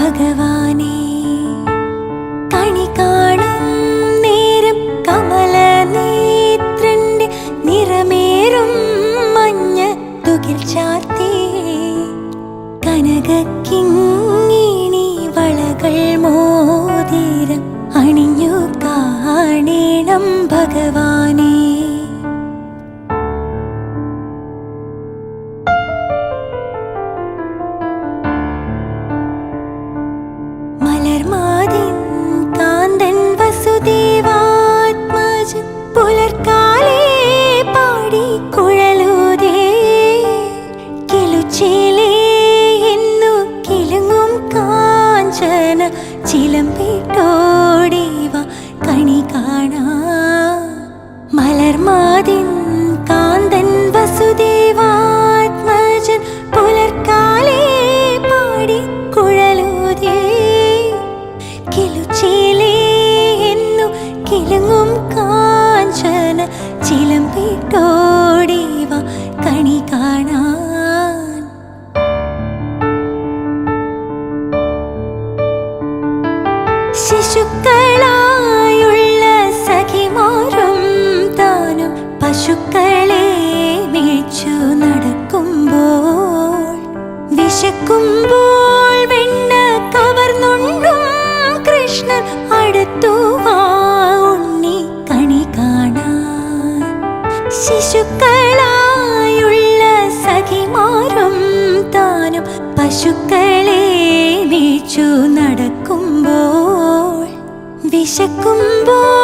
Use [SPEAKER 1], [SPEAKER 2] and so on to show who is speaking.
[SPEAKER 1] ഭഗവാനേ. കണി കാണും നേരം കമലനേത്രന്റെ നിറമേറും മഞ്ഞ തുകിൽ ചാർത്തി കനകക്കിങ്ങിണി വളകൾ മോതിരം അണിഞ്ഞു കാണേണം ഭഗവാനേ. മലർമാതിൻ കാന്തൻ വസുദേവാത്മജൻ പുലർക്കാലേ പാടി കുഴലൂതേ കിലുച്ചേലേ എന്നു കിലുങ്ങും കാഞ്ചന ചിലമ്പിട്ടോടിവ കണി കാണാ. മലർമാതിൻ കാന്തൻ വസുദേവാത്മജൻ പുലർക്കാലേ പാടി കുഴലൂതേ കിലുച്ചേലേ എന്നു കിലുങ്ങും കാഞ്ചന ചിലമ്പിട്ടോടിവ കണി കാണാൻ. ശിശുക്കളായുള്ള സഖിമാരും താനും പശുക്കളെ മേച്ചു നടക്കുമ്പോൾ വിശക്കുമ്പോൾ വെണ്ണ കവർന്നുണ്ടും കൃഷ്ണൻ അടുത്തു വാ ഉണ്ണി കണി കാണാൻ. ശിശുക്കളായുള്ള സഖിമാരും താനും പശുക്കളെ മേച്ചു നടക്കുമ്പോൾ വിശക്കുമ്പോൾ